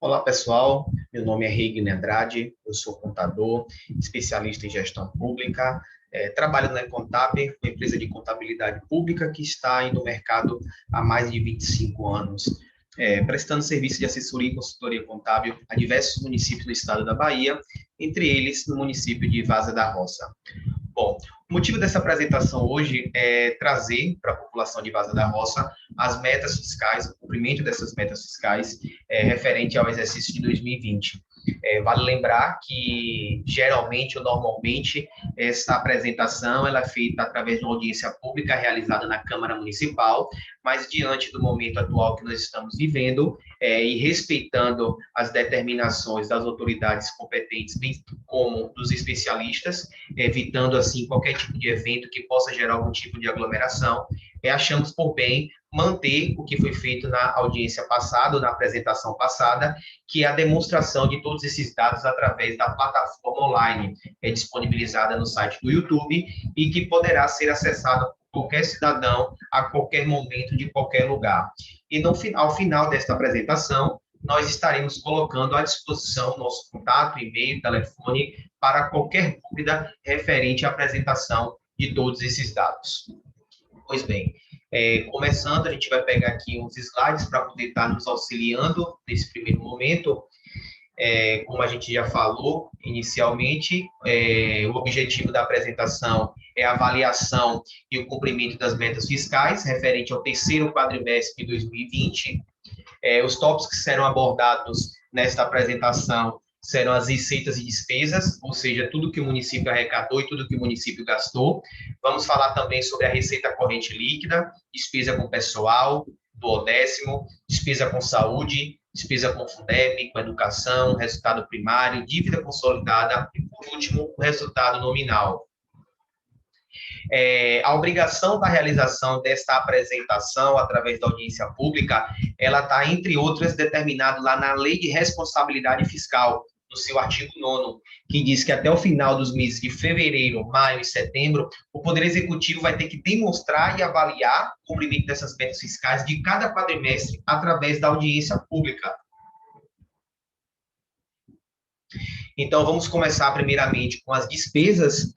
Olá, pessoal. Meu nome é Regner Andrade, eu sou contador, especialista em gestão pública. Trabalho na Contab, uma empresa de contabilidade pública que está aí no mercado há mais de 25 anos, prestando serviço de assessoria e consultoria contábil a diversos municípios do estado da Bahia, entre eles no município de Vaza da Roça. Bom, o motivo dessa apresentação hoje é trazer para a população de Vaza da Roça as metas fiscais, o cumprimento dessas metas fiscais referente ao exercício de 2020. Vale lembrar que, geralmente ou normalmente, essa apresentação ela é feita através de uma audiência pública realizada na Câmara Municipal, mas diante do momento atual que nós estamos vivendo e respeitando as determinações das autoridades competentes, bem como dos especialistas, evitando, assim, qualquer tipo de evento que possa gerar algum tipo de aglomeração, achamos por bem manter o que foi feito na audiência passada, ou na apresentação passada, que é a demonstração de todos esses dados através da plataforma online disponibilizada no site do YouTube e que poderá ser acessada por qualquer cidadão a qualquer momento, de qualquer lugar. E ao final desta apresentação, nós estaremos colocando à disposição nosso contato, e-mail, telefone, para qualquer dúvida referente à apresentação de todos esses dados. Pois bem, começando, a gente vai pegar aqui uns slides para poder estar nos auxiliando nesse primeiro momento. Como a gente já falou inicialmente, o objetivo da apresentação é a avaliação e o cumprimento das metas fiscais referente ao terceiro quadrimestre de 2020. Os tópicos que serão abordados nesta apresentação serão as receitas e despesas, ou seja, tudo que o município arrecadou e tudo que o município gastou. Vamos falar também sobre a receita corrente líquida, despesa com pessoal, duodécimo, despesa com saúde, despesa com Fundeb, com educação, resultado primário, dívida consolidada e, por último, o resultado nominal. A obrigação da realização desta apresentação através da audiência pública, ela está, entre outras, determinado lá na Lei de Responsabilidade Fiscal, no seu artigo 9º, que diz que até o final dos meses de fevereiro, maio e setembro, o Poder Executivo vai ter que demonstrar e avaliar o cumprimento dessas metas fiscais de cada quadrimestre através da audiência pública. Então, vamos começar primeiramente com as despesas.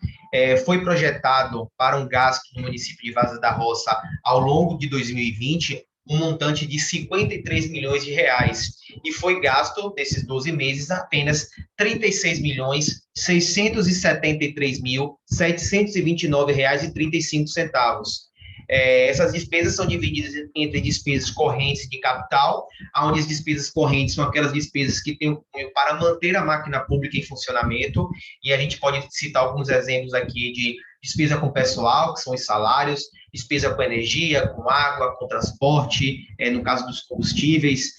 Foi projetado para um gasto no município de Vaza da Roça ao longo de 2020 um montante de 53 milhões de reais e foi gasto nesses 12 meses apenas 36.673.729 reais e 35 centavos. Essas despesas são divididas entre despesas correntes de capital, onde as despesas correntes são aquelas despesas que têm para manter a máquina pública em funcionamento, e a gente pode citar alguns exemplos aqui de despesa com pessoal, que são os salários, despesa com energia, com água, com transporte, no caso dos combustíveis,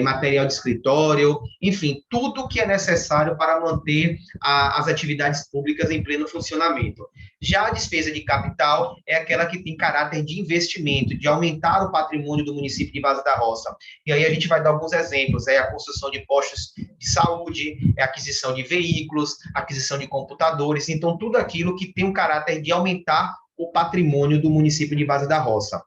material de escritório, enfim, tudo que é necessário para manter as atividades públicas em pleno funcionamento. Já a despesa de capital é aquela que tem caráter de investimento, de aumentar o patrimônio do município de Vaza da Roça. E aí a gente vai dar alguns exemplos, a construção de postos de saúde, a aquisição de veículos, aquisição de computadores, então tudo aquilo que tem um caráter de aumentar o patrimônio do município de Vaza da Roça.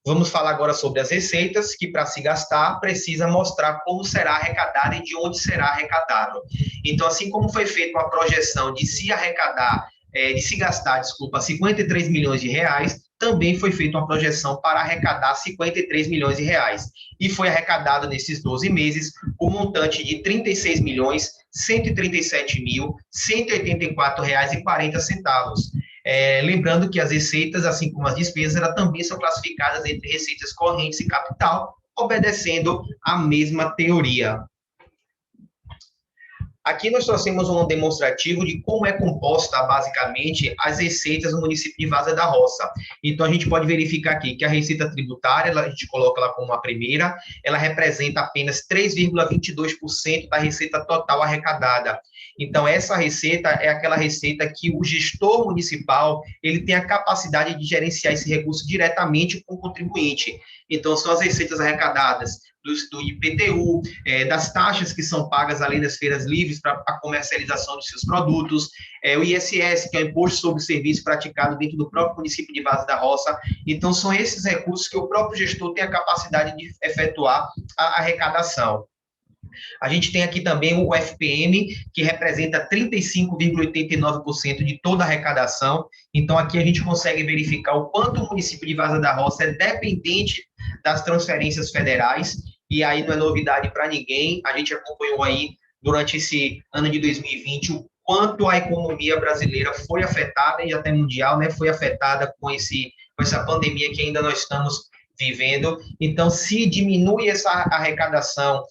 Vamos falar agora sobre as receitas, que para se gastar precisa mostrar como será arrecadado e de onde será arrecadado. Então, assim como foi feita a projeção de se gastar 53 milhões de reais, também foi feita uma projeção para arrecadar 53 milhões de reais. E foi arrecadado nesses 12 meses o montante de R$ 36.137.184,40. Lembrando que as receitas, assim como as despesas, elas também são classificadas entre receitas correntes e capital, obedecendo à mesma teoria. Aqui nós trouxemos um demonstrativo de como é composta, basicamente, as receitas no município de Vaza da Roça. Então, a gente pode verificar aqui que a receita tributária, a gente coloca ela como a primeira, ela representa apenas 3,22% da receita total arrecadada. Então, essa receita é aquela receita que o gestor municipal, ele tem a capacidade de gerenciar esse recurso diretamente com o contribuinte. Então, são as receitas arrecadadas do IPTU, das taxas que são pagas além das feiras livres para a comercialização dos seus produtos, o ISS, que é o Imposto sobre o Serviço praticado dentro do próprio município de Várzea da Roça. Então, são esses recursos que o próprio gestor tem a capacidade de efetuar a arrecadação. A gente tem aqui também o FPM, que representa 35,89% de toda a arrecadação. Então, aqui a gente consegue verificar o quanto o município de Várzea da Roça é dependente das transferências federais, e aí não é novidade para ninguém. A gente acompanhou aí, durante esse ano de 2020, o quanto a economia brasileira foi afetada, e até mundial, né, foi afetada com essa pandemia que ainda nós estamos vivendo. Então, se diminui essa arrecadação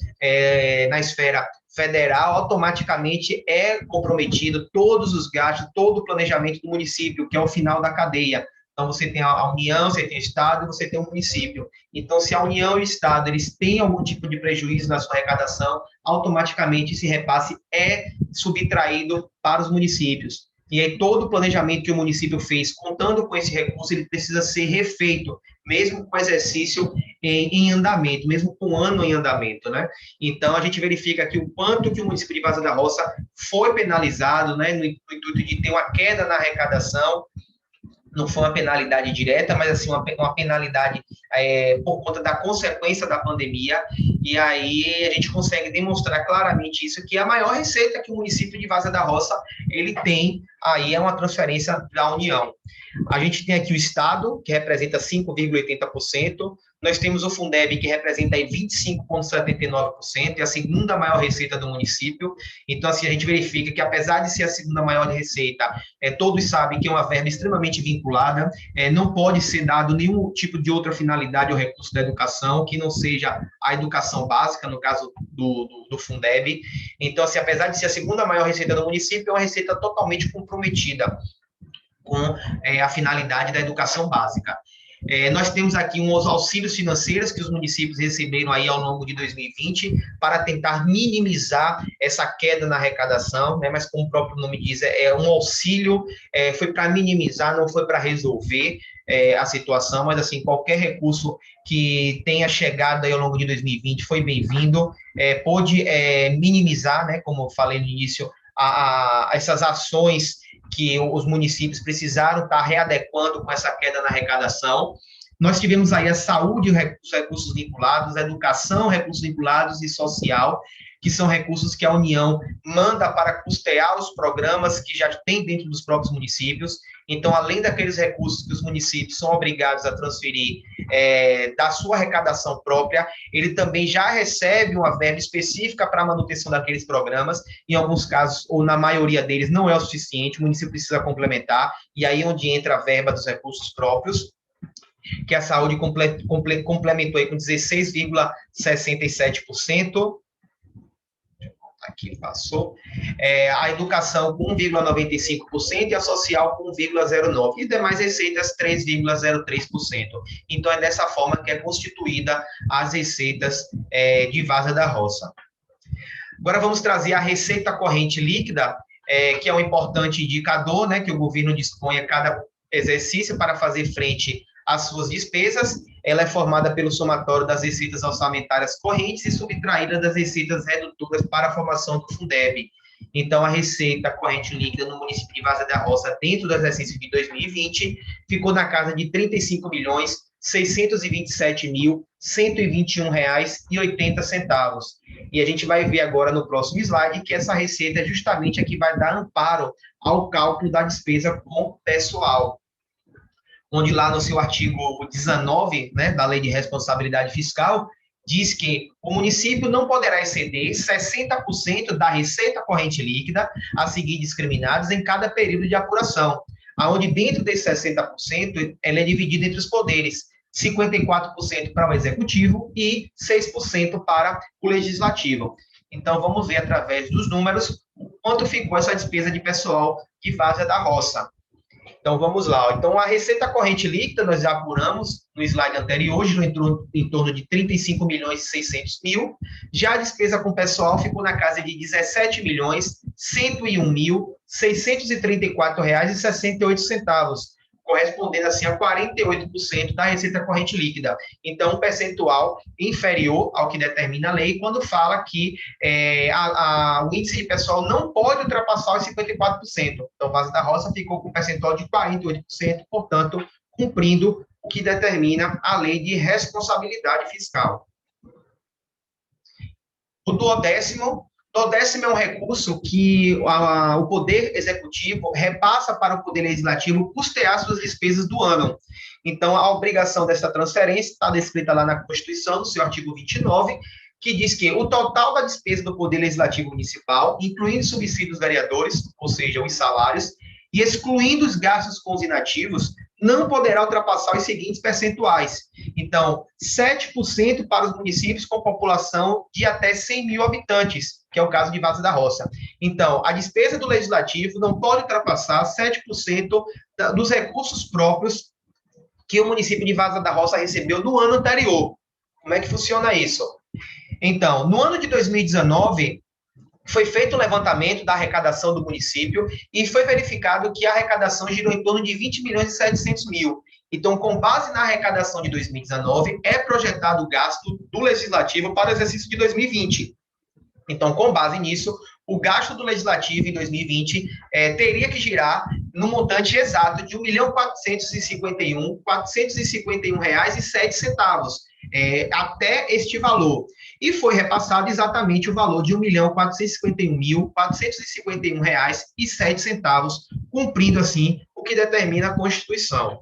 na esfera federal, automaticamente é comprometido todos os gastos, todo o planejamento do município, que é o final da cadeia. Então, você tem a União, você tem o Estado, você tem o município. Então, se a União e o Estado eles têm algum tipo de prejuízo na sua arrecadação, automaticamente esse repasse é subtraído para os municípios. E aí, todo o planejamento que o município fez, contando com esse recurso, ele precisa ser refeito, mesmo com o exercício em andamento, mesmo com o ano em andamento, né? Então, a gente verifica aqui o quanto que o município de Várzea da Roça foi penalizado, né, no intuito de ter uma queda na arrecadação. Não foi uma penalidade direta, mas assim, uma penalidade por conta da consequência da pandemia, e aí a gente consegue demonstrar claramente isso, que a maior receita que o município de Várzea da Roça, ele tem, aí é uma transferência da União. A gente tem aqui o Estado, que representa 5,80%, nós temos o Fundeb, que representa 25,79%, é a segunda maior receita do município. Então, assim, a gente verifica que, apesar de ser a segunda maior receita, todos sabem que é uma verba extremamente vinculada, não pode ser dado nenhum tipo de outra finalidade ou recurso da educação, que não seja a educação básica, no caso do Fundeb. Então, assim, apesar de ser a segunda maior receita do município, é uma receita totalmente comprometida com a finalidade da educação básica. Nós temos aqui uns auxílios financeiros que os municípios receberam aí ao longo de 2020 para tentar minimizar essa queda na arrecadação, né? Mas como o próprio nome diz, é um auxílio, foi para minimizar, não foi para resolver a situação, mas assim, qualquer recurso que tenha chegado aí ao longo de 2020 foi bem-vindo, pôde minimizar, né, como eu falei no início, essas ações que os municípios precisaram estar readequando com essa queda na arrecadação. Nós tivemos aí a saúde, os recursos vinculados, a educação, recursos vinculados e social, que são recursos que a União manda para custear os programas que já tem dentro dos próprios municípios. Então, além daqueles recursos que os municípios são obrigados a transferir da sua arrecadação própria, ele também já recebe uma verba específica para a manutenção daqueles programas. Em alguns casos, ou na maioria deles, não é o suficiente, o município precisa complementar, e aí é onde entra a verba dos recursos próprios, que a saúde complementou aí com 16,67%. Aqui passou, a educação com 1,95% e a social com 1,09%, e demais receitas 3,03%. Então, é dessa forma que é constituída as receitas de Várzea da Roça. Agora, vamos trazer a receita corrente líquida, que é um importante indicador, né, que o governo dispõe a cada exercício para fazer frente às suas despesas. Ela é formada pelo somatório das receitas orçamentárias correntes e subtraída das receitas redutoras para a formação do Fundeb. Então, a receita corrente líquida no município de Várzea da Roça, dentro do exercício de 2020, ficou na casa de R$ 35.627.121,80. E a gente vai ver agora no próximo slide que essa receita é justamente a que vai dar amparo ao cálculo da despesa com pessoal, onde lá no seu artigo 19, né, da Lei de Responsabilidade Fiscal, diz que o município não poderá exceder 60% da receita corrente líquida a seguir discriminados em cada período de apuração, onde dentro desses 60%, ela é dividida entre os poderes, 54% para o executivo e 6% para o legislativo. Então, vamos ver através dos números quanto ficou essa despesa de pessoal de Várzea da Roça. Então, vamos lá. Então, a receita corrente líquida, nós já apuramos no slide anterior, girou em torno de 35.600.000. Já a despesa com pessoal ficou na casa de 17.101.634,68, correspondendo assim a 48% da receita corrente líquida. Então, um percentual inferior ao que determina a lei quando fala que o índice de pessoal não pode ultrapassar os 54%. Então, Vaza da Roça ficou com um percentual de 48%, portanto, cumprindo o que determina a lei de responsabilidade fiscal. O duodécimo é um recurso que o Poder Executivo repassa para o Poder Legislativo custear suas despesas do ano. Então, a obrigação dessa transferência está descrita lá na Constituição, no seu artigo 29, que diz que o total da despesa do Poder Legislativo Municipal, incluindo subsídios dos vereadores, ou seja, os salários, e excluindo os gastos com os inativos, não poderá ultrapassar os seguintes percentuais. Então, 7% para os municípios com população de até 100 mil habitantes, que é o caso de Vaza da Roça. Então, a despesa do Legislativo não pode ultrapassar 7% dos recursos próprios que o município de Vaza da Roça recebeu no ano anterior. Como é que funciona isso? Então, no ano de 2019, foi feito o levantamento da arrecadação do município e foi verificado que a arrecadação girou em torno de 20 milhões e 700 mil. Então, com base na arrecadação de 2019, é projetado o gasto do Legislativo para o exercício de 2020. Então, com base nisso, o gasto do Legislativo em 2020 teria que girar no montante exato de R$ 1.451.451,07, até este valor. E foi repassado exatamente o valor de R$ 1.451.451,07, cumprindo, assim, o que determina a Constituição.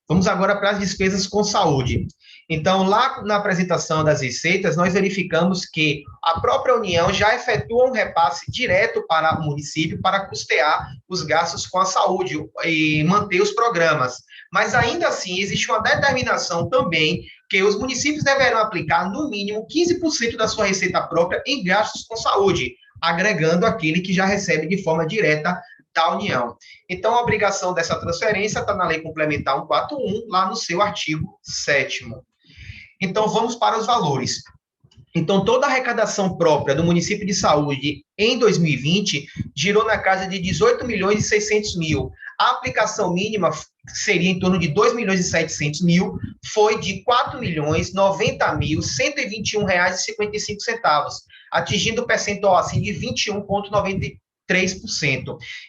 Vamos agora para as despesas com saúde. Então, lá na apresentação das receitas, nós verificamos que a própria União já efetua um repasse direto para o município para custear os gastos com a saúde e manter os programas. Mas, ainda assim, existe uma determinação também que os municípios deverão aplicar, no mínimo, 15% da sua receita própria em gastos com saúde, agregando aquele que já recebe de forma direta da União. Então, a obrigação dessa transferência está na Lei Complementar 141, lá no seu artigo 7º. Então, vamos para os valores. Então, toda a arrecadação própria do município de saúde em 2020 girou na casa de 18 milhões e 600 mil. A aplicação mínima seria em torno de 2 milhões e 700 mil, foi de 4 milhões 90 mil 121 reais e 55 centavos, atingindo o percentual assim de 21,93%.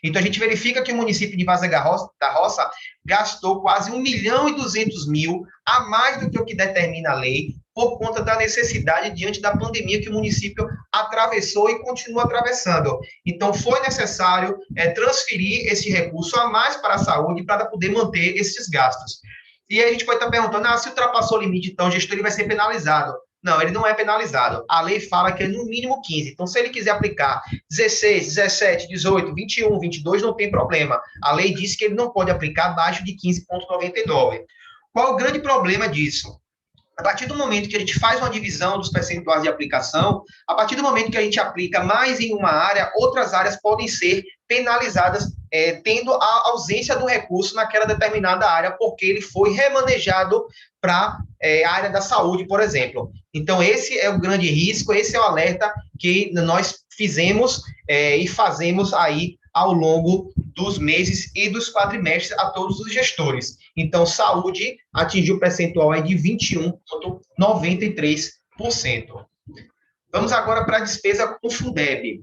Então, a gente verifica que o município de Vaza da Roça gastou quase 1 milhão e 200 mil a mais do que o que determina a lei, por conta da necessidade diante da pandemia que o município atravessou e continua atravessando. Então, foi necessário transferir esse recurso a mais para a saúde para poder manter esses gastos. E aí a gente pode estar perguntando, se ultrapassou o limite, então o gestor ele vai ser penalizado. Não, ele não é penalizado. A lei fala que é no mínimo 15. Então, se ele quiser aplicar 16, 17, 18, 21, 22, não tem problema. A lei diz que ele não pode aplicar abaixo de 15,99. Qual o grande problema disso? A partir do momento que a gente faz uma divisão dos percentuais de aplicação, a partir do momento que a gente aplica mais em uma área, outras áreas podem ser penalizadas, tendo a ausência do recurso naquela determinada área, porque ele foi remanejado para a área da saúde, por exemplo. Então, esse é o grande risco, esse é o alerta que nós fizemos e fazemos aí ao longo dos meses e dos quadrimestres a todos os gestores. Então, saúde atingiu o percentual aí de 21,93%. Vamos agora para a despesa com o Fundeb.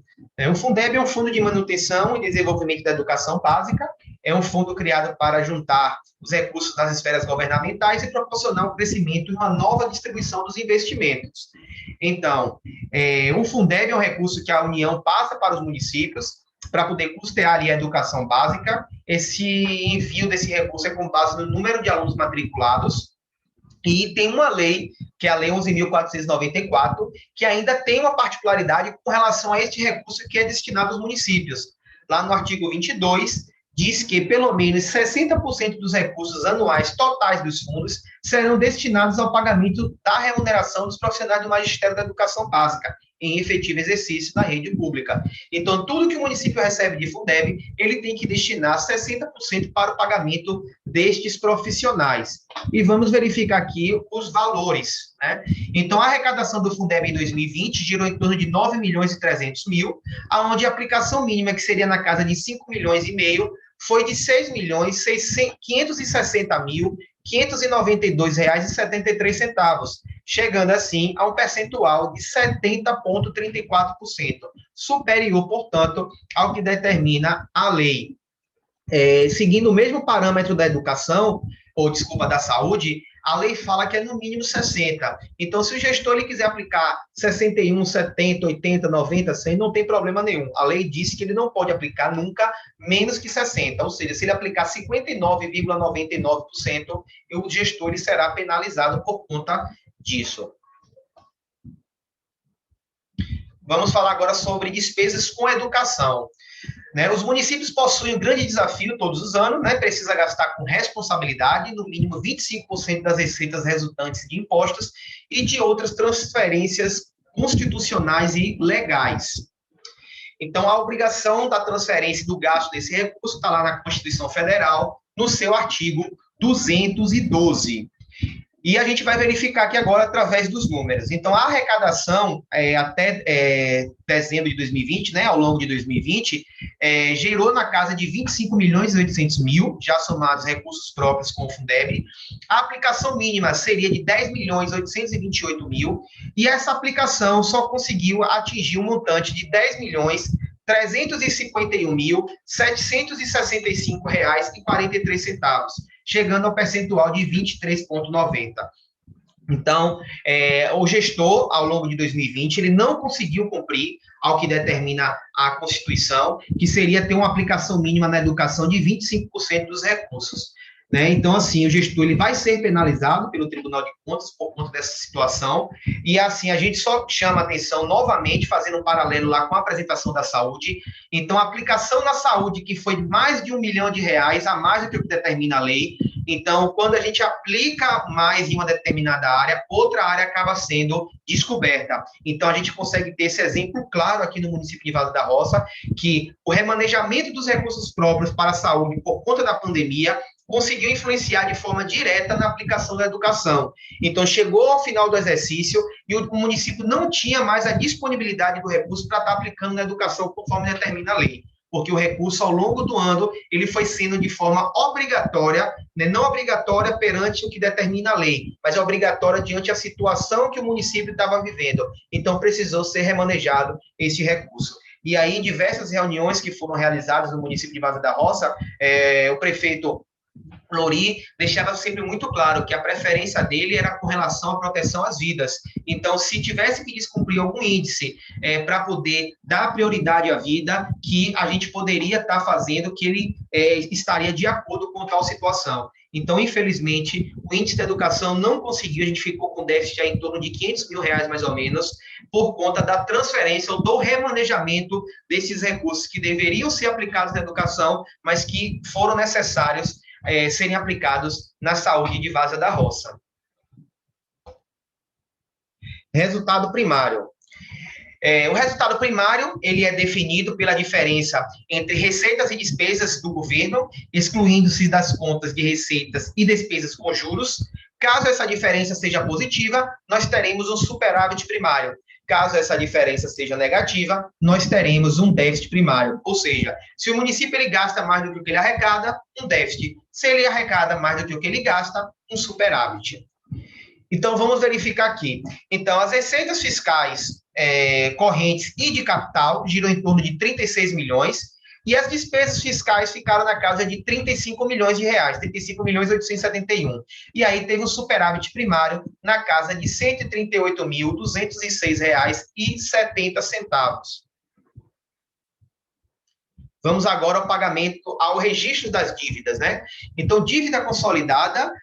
O Fundeb é um fundo de manutenção e desenvolvimento da educação básica, é um fundo criado para juntar os recursos das esferas governamentais e proporcionar um crescimento e uma nova distribuição dos investimentos. Então, o Fundeb é um recurso que a União passa para os municípios, para poder custear ali a educação básica. Esse envio desse recurso é com base no número de alunos matriculados, e tem uma lei, que é a Lei 11.494, que ainda tem uma particularidade com relação a este recurso que é destinado aos municípios. Lá no artigo 22, diz que pelo menos 60% dos recursos anuais totais dos fundos serão destinados ao pagamento da remuneração dos profissionais do magistério da educação básica, em efetivo exercício na rede pública. Então, tudo que o município recebe de Fundeb, ele tem que destinar 60% para o pagamento destes profissionais. E vamos verificar aqui os valores, né? Então, a arrecadação do Fundeb em 2020 girou em torno de 9 milhões e 300 mil, onde a aplicação mínima, que seria na casa de 5 milhões e meio, foi de R$ 6.560.592,73, chegando assim a um percentual de 70,34%, superior, portanto, ao que determina a lei. Seguindo o mesmo parâmetro da educação, ou desculpa, da saúde, a lei fala que é no mínimo 60. Então, se o gestor ele quiser aplicar 61, 70, 80, 90, 100, não tem problema nenhum. A lei disse que ele não pode aplicar nunca menos que 60. Ou seja, se ele aplicar 59,99%, o gestor ele será penalizado por conta disso. Vamos falar agora sobre despesas com educação. Os municípios possuem um grande desafio todos os anos, precisa gastar com responsabilidade, no mínimo 25% das receitas resultantes de impostos e de outras transferências constitucionais e legais. Então, a obrigação da transferência do gasto desse recurso está lá na Constituição Federal, no seu artigo 212. E a gente vai verificar aqui agora através dos números. Então, a arrecadação até dezembro de 2020, ao longo de 2020, gerou na casa de 25.800.000, já somados recursos próprios com o Fundeb. A aplicação mínima seria de 10.828.000, e essa aplicação só conseguiu atingir um montante de R$10.351.765,43, chegando ao percentual de 23,90%. Então, o gestor, ao longo de 2020, ele não conseguiu cumprir ao que determina a Constituição, que seria ter uma aplicação mínima na educação de 25% dos recursos. Então, assim, o gestor ele vai ser penalizado pelo Tribunal de Contas por conta dessa situação, e assim, a gente só chama atenção novamente, fazendo um paralelo lá com a apresentação da saúde. Então, a aplicação na saúde, que foi de mais de R$1 milhão, a mais do que o que determina a lei. Então, quando a gente aplica mais em uma determinada área, outra área acaba sendo descoberta. Então, a gente consegue ter esse exemplo claro aqui no município de Vaza da Roça, que o remanejamento dos recursos próprios para a saúde por conta da pandemia conseguiu influenciar de forma direta na aplicação da educação. Então, chegou ao final do exercício e o município não tinha mais a disponibilidade do recurso para estar aplicando na educação conforme determina a lei, porque o recurso, ao longo do ano, ele foi sendo de forma obrigatória, não obrigatória perante o que determina a lei, mas obrigatória diante a situação que o município estava vivendo. Então, precisou ser remanejado esse recurso. E aí, em diversas reuniões que foram realizadas no município de Vaza da Roça, o prefeito Flori deixava sempre muito claro que a preferência dele era com relação à proteção às vidas. Então, se tivesse que descumprir algum índice para poder dar prioridade à vida, que a gente poderia estar fazendo, que ele estaria de acordo com tal situação. Então, infelizmente, o índice da educação não conseguiu, a gente ficou com déficit em torno de R$500 mil, mais ou menos, por conta da transferência ou do remanejamento desses recursos que deveriam ser aplicados na educação, mas que foram necessários serem aplicados na saúde de Vaza da Roça. Resultado primário. O resultado primário ele é definido pela diferença entre receitas e despesas do governo, excluindo-se das contas de receitas e despesas com juros. Caso essa diferença seja positiva, nós teremos um superávit primário. Caso essa diferença seja negativa, nós teremos um déficit primário. Ou seja, se o município ele gasta mais do que o que ele arrecada, um déficit. Se ele arrecada mais do que o que ele gasta, um superávit. Então, vamos verificar aqui. Então, as receitas fiscais correntes e de capital giram em torno de 36 milhões, e as despesas fiscais ficaram na casa de R$35 milhões, 35.871. E aí teve um superávit primário na casa de R$138.206,70. Vamos agora ao pagamento, ao registro das dívidas, Então, dívida consolidada,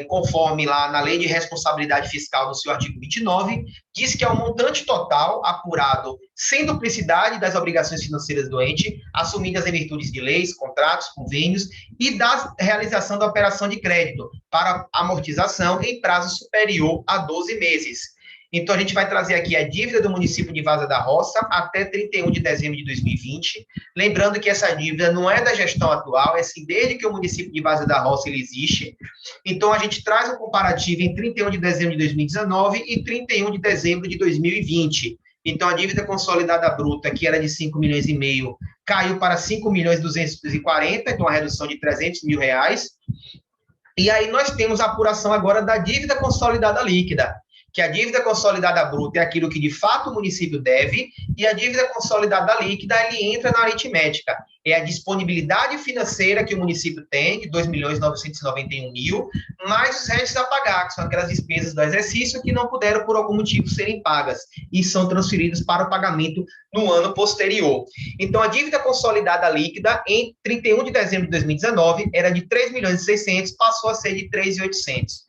conforme lá na Lei de Responsabilidade Fiscal, no seu artigo 29, diz que é o montante total apurado sem duplicidade das obrigações financeiras do ente, assumidas em virtude de leis, contratos, convênios e da realização da operação de crédito para amortização em prazo superior a 12 meses. Então, a gente vai trazer aqui a dívida do município de Vaza da Roça até 31 de dezembro de 2020. Lembrando que essa dívida não é da gestão atual, é assim, desde que o município de Vaza da Roça ele existe. Então, a gente traz um comparativo em 31 de dezembro de 2019 e 31 de dezembro de 2020. Então, a dívida consolidada bruta, que era de 5 milhões e meio, caiu para 5 milhões e 240, então, uma redução de 300 mil reais. E aí nós temos a apuração agora da dívida consolidada líquida, que a dívida consolidada bruta é aquilo que de fato o município deve, e a dívida consolidada líquida, ele entra na aritmética. É a disponibilidade financeira que o município tem, de 2.991.000, mais os restos a pagar, que são aquelas despesas do exercício que não puderam, por algum motivo, serem pagas, e são transferidas para o pagamento no ano posterior. Então, a dívida consolidada líquida, em 31 de dezembro de 2019, era de 3.600.000, passou a ser de 3.800.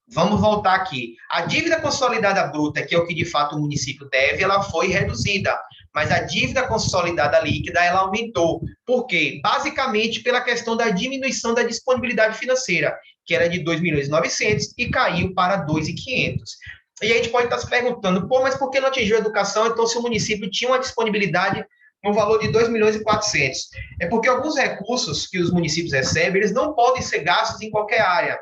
Vamos voltar aqui. A dívida consolidada bruta, que é o que de fato o município deve, ela foi reduzida, mas a dívida consolidada líquida, ela aumentou. Por quê? Basicamente pela questão da diminuição da disponibilidade financeira, que era de 2.900.000 e caiu para 2.500. E a gente pode estar se perguntando, pô, mas por que não atingiu a educação? Então, se o município tinha uma disponibilidade no valor de 2.400.000. É porque alguns recursos que os municípios recebem, eles não podem ser gastos em qualquer área.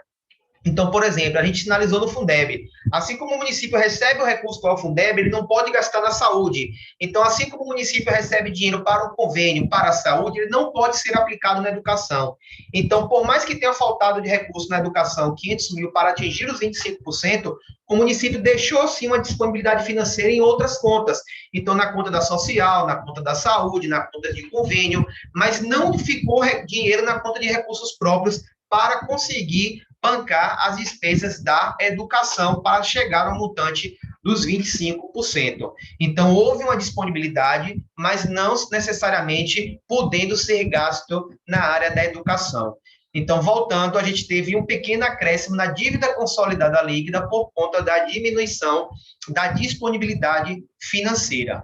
Então, por exemplo, a gente sinalizou no Fundeb. Assim como o município recebe o recurso para o Fundeb, ele não pode gastar na saúde. Então, assim como o município recebe dinheiro para um convênio, para a saúde, ele não pode ser aplicado na educação. Então, por mais que tenha faltado de recurso na educação, 500 mil para atingir os 25%, o município deixou, sim, uma disponibilidade financeira em outras contas. Então, na conta da social, na conta da saúde, na conta de convênio, mas não ficou dinheiro na conta de recursos próprios para conseguir bancar as despesas da educação para chegar ao montante dos 25%. Então, houve uma disponibilidade, mas não necessariamente podendo ser gasto na área da educação. Então, voltando, a gente teve um pequeno acréscimo na dívida consolidada líquida por conta da diminuição da disponibilidade financeira.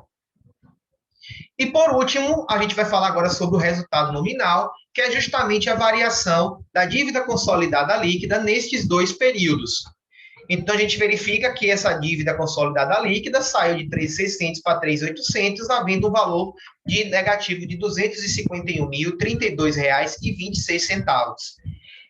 E, por último, a gente vai falar agora sobre o resultado nominal, que é justamente a variação da dívida consolidada líquida nestes dois períodos. Então, a gente verifica que essa dívida consolidada líquida saiu de 3.600 para 3.800, havendo um valor de negativo de R$ 251.032,26.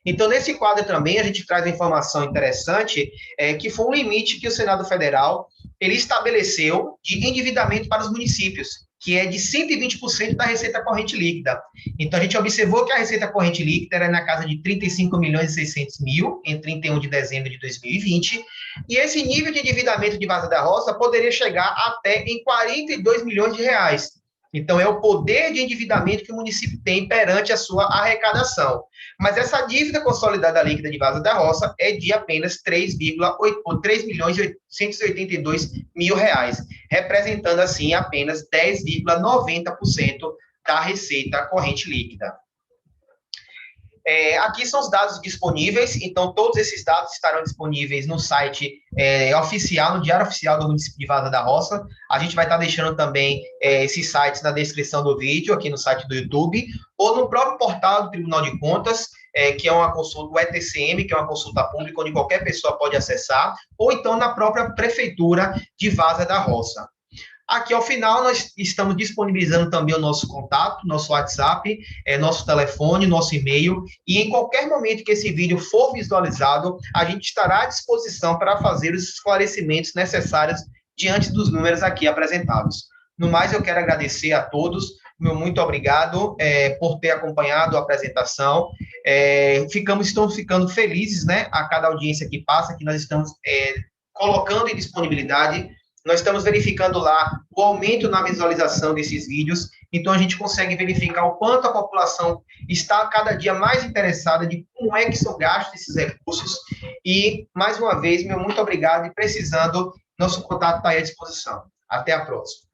Então, nesse quadro também, a gente traz uma informação interessante, que foi um limite que o Senado Federal ele estabeleceu de endividamento para os municípios, que é de 120% da receita corrente líquida. Então, a gente observou que a receita corrente líquida era na casa de 35.600.000 em 31 de dezembro de 2020, e esse nível de endividamento de Vaza da Roça poderia chegar até em 42 milhões de reais. Então, é o poder de endividamento que o município tem perante a sua arrecadação. Mas essa dívida consolidada líquida de Vaza da Roça é de apenas 3.882.000 reais, representando, assim, apenas 10,90% da receita corrente líquida. Aqui são os dados disponíveis, então todos esses dados estarão disponíveis no site oficial, no Diário Oficial do município de Vaza da Roça. A gente vai estar deixando também esses sites na descrição do vídeo, aqui no site do YouTube, ou no próprio portal do Tribunal de Contas, que é uma consulta, o ETCM, que é uma consulta pública, onde qualquer pessoa pode acessar, ou então na própria Prefeitura de Vaza da Roça. Aqui, ao final, nós estamos disponibilizando também o nosso contato, nosso WhatsApp, nosso telefone, nosso e-mail, e em qualquer momento que esse vídeo for visualizado, a gente estará à disposição para fazer os esclarecimentos necessários diante dos números aqui apresentados. No mais, eu quero agradecer a todos, meu muito obrigado por ter acompanhado a apresentação. Estamos ficando felizes, né, a cada audiência que passa, que nós estamos colocando em disponibilidade. Nós estamos verificando lá o aumento na visualização desses vídeos, então a gente consegue verificar o quanto a população está cada dia mais interessada de como é que são gastos esses recursos. E, mais uma vez, meu muito obrigado, e precisando, nosso contato está aí à disposição. Até a próxima.